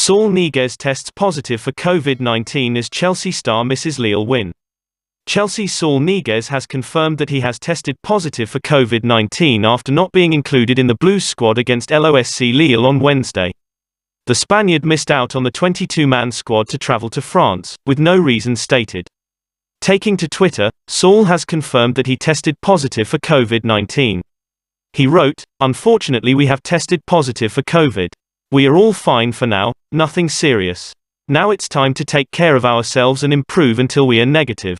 Saul Niguez tests positive for COVID-19 as Chelsea star misses Lille win. Chelsea's Saul Niguez has confirmed that he has tested positive for COVID-19 after not being included in the Blues squad against LOSC Lille on Wednesday. The Spaniard missed out on the 22-man squad to travel to France, with no reason stated. Taking to Twitter, Saul has confirmed that he tested positive for COVID-19. He wrote, "Unfortunately we have tested positive for COVID. We are all fine for now, nothing serious. Now it's time to take care of ourselves and improve until we are negative."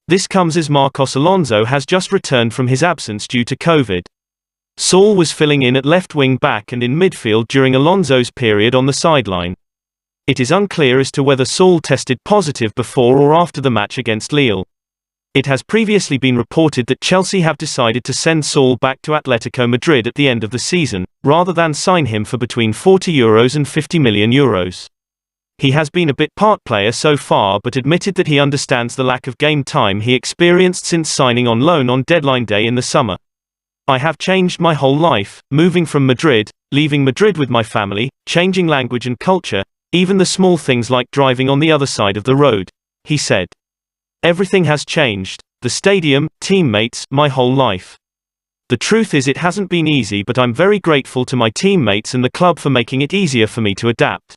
This comes as Marcos Alonso has just returned from his absence due to COVID. Saul was filling in at left wing back and in midfield during Alonso's period on the sideline. It is unclear as to whether Saul tested positive before or after the match against Lille. It has previously been reported that Chelsea have decided to send Saul back to Atletico Madrid at the end of the season, rather than sign him for between €40 and €50 million. He has been a bit part player so far but admitted that he understands the lack of game time he experienced since signing on loan on deadline day in the summer. "I have changed my whole life, moving from Madrid, leaving Madrid with my family, changing language and culture, even the small things like driving on the other side of the road," he said. "Everything has changed, the stadium, teammates, my whole life. The truth is it hasn't been easy, but I'm very grateful to my teammates and the club for making it easier for me to adapt.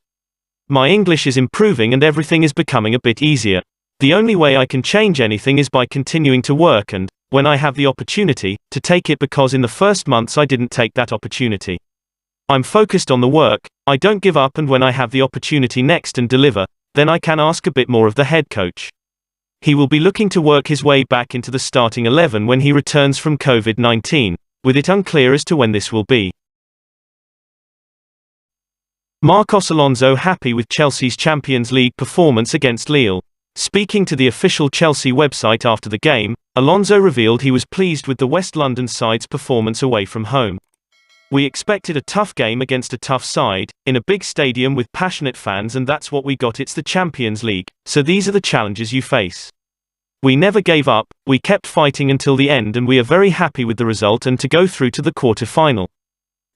My English is improving and everything is becoming a bit easier. The only way I can change anything is by continuing to work and, when I have the opportunity, to take it, because in the first months I didn't take that opportunity. I'm focused on the work, I don't give up, and when I have the opportunity next and deliver, then I can ask a bit more of the head coach." He will be looking to work his way back into the starting 11 when he returns from COVID-19, with it unclear as to when this will be. Marcos Alonso happy with Chelsea's Champions League performance against Lille. Speaking to the official Chelsea website after the game, Alonso revealed he was pleased with the West London side's performance away from home. "We expected a tough game against a tough side, in a big stadium with passionate fans, and that's what we got. It's the Champions League, so these are the challenges you face. We never gave up, we kept fighting until the end, and we are very happy with the result and to go through to the quarter-final.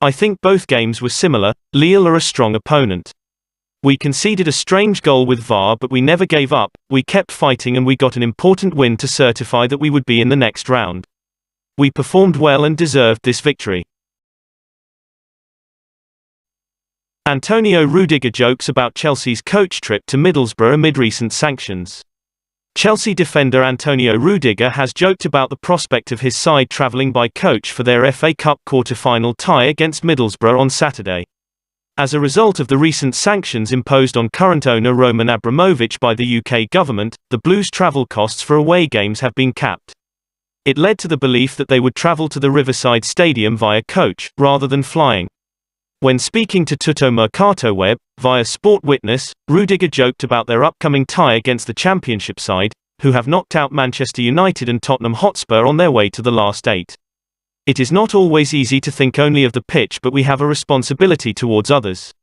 I think both games were similar. Lille are a strong opponent. We conceded a strange goal with VAR, but we never gave up, we kept fighting, and we got an important win to certify that we would be in the next round. We performed well and deserved this victory." Antonio Rudiger jokes about Chelsea's coach trip to Middlesbrough amid recent sanctions. Chelsea defender Antonio Rudiger has joked about the prospect of his side travelling by coach for their FA Cup quarter-final tie against Middlesbrough on Saturday. As a result of the recent sanctions imposed on current owner Roman Abramovich by the UK government, the Blues' travel costs for away games have been capped. It led to the belief that they would travel to the Riverside Stadium via coach, rather than flying. When speaking to Tutto Mercato Web, via Sport Witness, Rudiger joked about their upcoming tie against the Championship side, who have knocked out Manchester United and Tottenham Hotspur on their way to the last 8. "It is not always easy to think only of the pitch, but we have a responsibility towards others.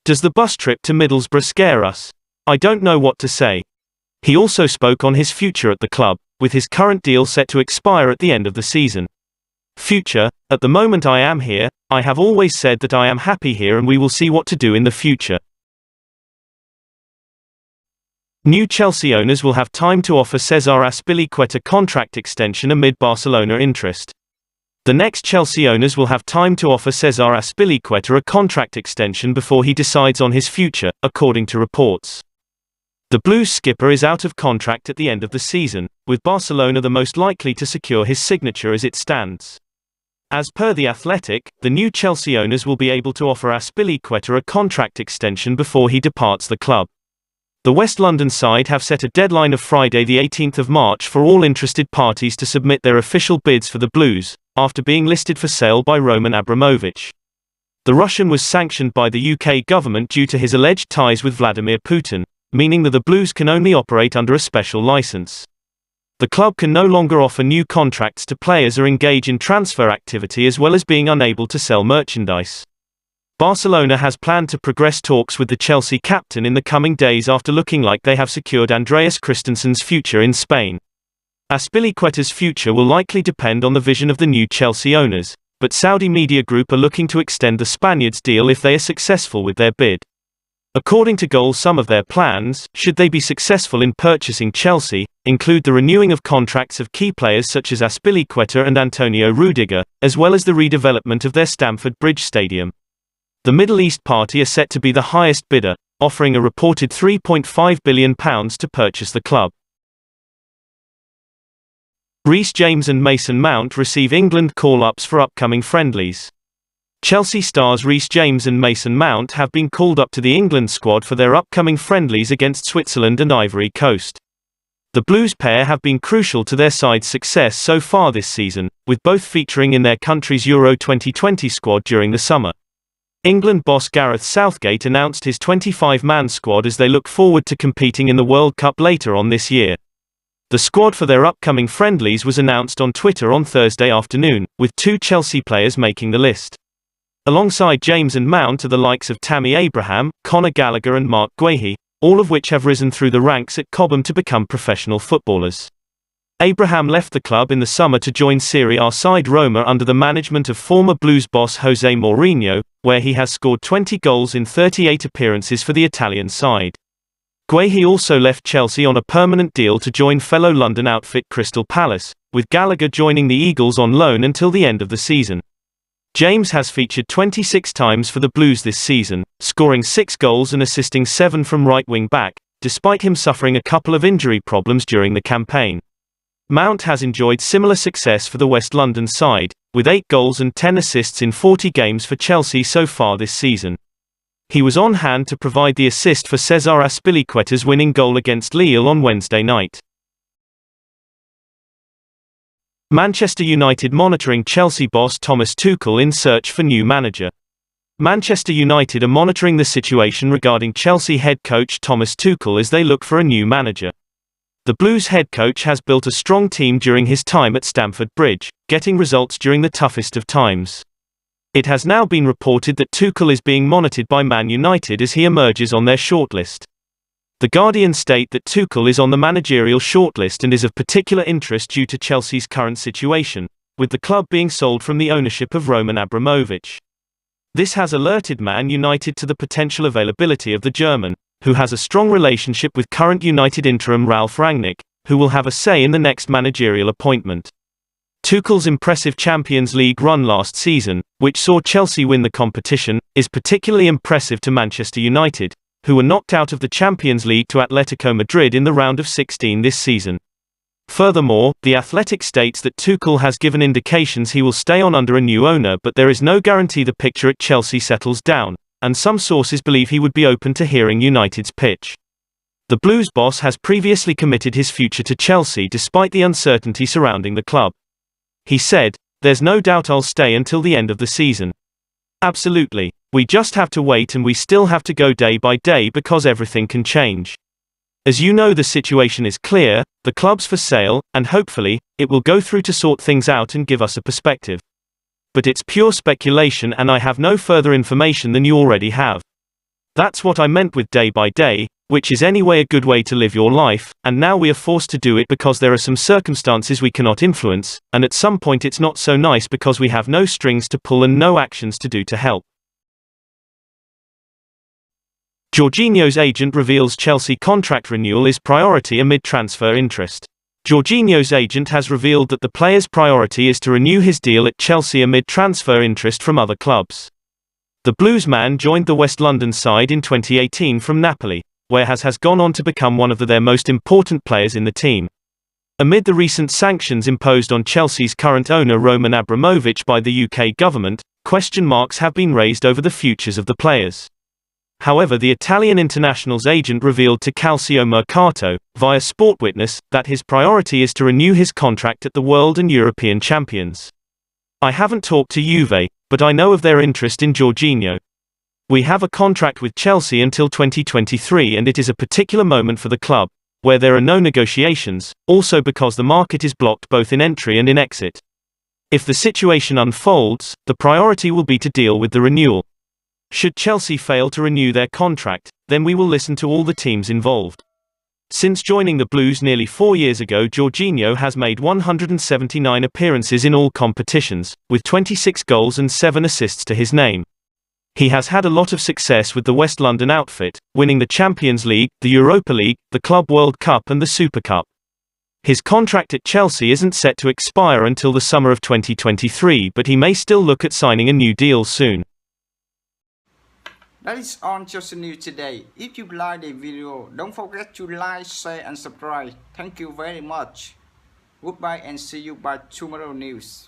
Does the bus trip to Middlesbrough scare us? I don't know what to say." He also spoke on his future at the club, with his current deal set to expire at the end of the season. "Future, at the moment I am here, I have always said that I am happy here and we will see what to do in the future." New Chelsea owners will have time to offer Cesar Azpilicueta contract extension amid Barcelona interest. The next Chelsea owners will have time to offer Cesar Azpilicueta a contract extension before he decides on his future, according to reports. The Blues skipper is out of contract at the end of the season, with Barcelona the most likely to secure his signature as it stands. As per The Athletic, the new Chelsea owners will be able to offer Azpilicueta a contract extension before he departs the club. The West London side have set a deadline of Friday the 18th of March for all interested parties to submit their official bids for the Blues, after being listed for sale by Roman Abramovich. The Russian was sanctioned by the UK government due to his alleged ties with Vladimir Putin, meaning that the Blues can only operate under a special license. The club can no longer offer new contracts to players or engage in transfer activity, as well as being unable to sell merchandise. Barcelona has planned to progress talks with the Chelsea captain in the coming days after looking like they have secured Andreas Christensen's future in Spain. Azpilicueta's future will likely depend on the vision of the new Chelsea owners, but Saudi Media Group are looking to extend the Spaniard's deal if they are successful with their bid. According to Goal, some of their plans, should they be successful in purchasing Chelsea, include the renewing of contracts of key players such as Azpilicueta and Antonio Rudiger, as well as the redevelopment of their Stamford Bridge stadium. The Middle East party are set to be the highest bidder, offering a reported £3.5 billion to purchase the club. Reece James and Mason Mount receive England call-ups for upcoming friendlies. Chelsea stars Reece James and Mason Mount have been called up to the England squad for their upcoming friendlies against Switzerland and Ivory Coast. The Blues pair have been crucial to their side's success so far this season, with both featuring in their country's Euro 2020 squad during the summer. England boss Gareth Southgate announced his 25-man squad as they look forward to competing in the World Cup later on this year. The squad for their upcoming friendlies was announced on Twitter on Thursday afternoon, with 2 Chelsea players making the list. Alongside James and Mount are the likes of Tammy Abraham, Conor Gallagher and Mark Guehi, all of which have risen through the ranks at Cobham to become professional footballers. Abraham left the club in the summer to join Serie A side Roma under the management of former Blues boss Jose Mourinho, where he has scored 20 goals in 38 appearances for the Italian side. Guehi also left Chelsea on a permanent deal to join fellow London outfit Crystal Palace, with Gallagher joining the Eagles on loan until the end of the season. James has featured 26 times for the Blues this season, scoring 6 goals and assisting 7 from right wing back, despite him suffering a couple of injury problems during the campaign. Mount has enjoyed similar success for the West London side, with 8 goals and 10 assists in 40 games for Chelsea so far this season. He was on hand to provide the assist for Cesar Azpilicueta's winning goal against Lille on Wednesday night. Manchester United monitoring Chelsea boss Thomas Tuchel in search for new manager. Manchester United are monitoring the situation regarding Chelsea head coach Thomas Tuchel as they look for a new manager. The Blues head coach has built a strong team during his time at Stamford Bridge, getting results during the toughest of times. It has now been reported that Tuchel is being monitored by Man United as he emerges on their shortlist. The Guardian state that Tuchel is on the managerial shortlist and is of particular interest due to Chelsea's current situation, with the club being sold from the ownership of Roman Abramovich. This has alerted Man United to the potential availability of the German, who has a strong relationship with current United interim Ralf Rangnick, who will have a say in the next managerial appointment. Tuchel's impressive Champions League run last season, which saw Chelsea win the competition, is particularly impressive to Manchester United, who were knocked out of the Champions League to Atletico Madrid in the round of 16 this season. Furthermore, The Athletic states that Tuchel has given indications he will stay on under a new owner, but there is no guarantee the picture at Chelsea settles down, and some sources believe he would be open to hearing United's pitch. The Blues boss has previously committed his future to Chelsea despite the uncertainty surrounding the club. He said, "There's no doubt I'll stay until the end of the season. Absolutely. We just have to wait, and we still have to go day by day because everything can change. As you know, the situation is clear, the club's for sale, and hopefully, it will go through to sort things out and give us a perspective. But it's pure speculation and I have no further information than you already have. That's what I meant with day by day, which is anyway a good way to live your life, and now we are forced to do it because there are some circumstances we cannot influence, and at some point it's not so nice because we have no strings to pull and no actions to do to help." Jorginho's agent reveals Chelsea contract renewal is priority amid transfer interest. Jorginho's agent has revealed that the player's priority is to renew his deal at Chelsea amid transfer interest from other clubs. The Blues man joined the West London side in 2018 from Napoli, where has gone on to become one of their most important players in the team. Amid the recent sanctions imposed on Chelsea's current owner Roman Abramovich by the UK government, question marks have been raised over the futures of the players. However, the Italian international's agent revealed to Calcio Mercato, via Sport Witness, that his priority is to renew his contract at the World and European champions. "I haven't talked to Juve, but I know of their interest in Jorginho. We have a contract with Chelsea until 2023 and it is a particular moment for the club, where there are no negotiations, also because the market is blocked both in entry and in exit. If the situation unfolds, the priority will be to deal with the renewal. Should Chelsea fail to renew their contract, then we will listen to all the teams involved." Since joining the Blues nearly 4 years ago, Jorginho has made 179 appearances in all competitions, with 26 goals and 7 assists to his name. He has had a lot of success with the West London outfit, winning the Champions League, the Europa League, the Club World Cup and the Super Cup. His contract at Chelsea isn't set to expire until the summer of 2023, but he may still look at signing a new deal soon. That is on Chelsea News today. If you like the video, don't forget to like, share and subscribe. Thank you very much. Goodbye and see you by tomorrow news.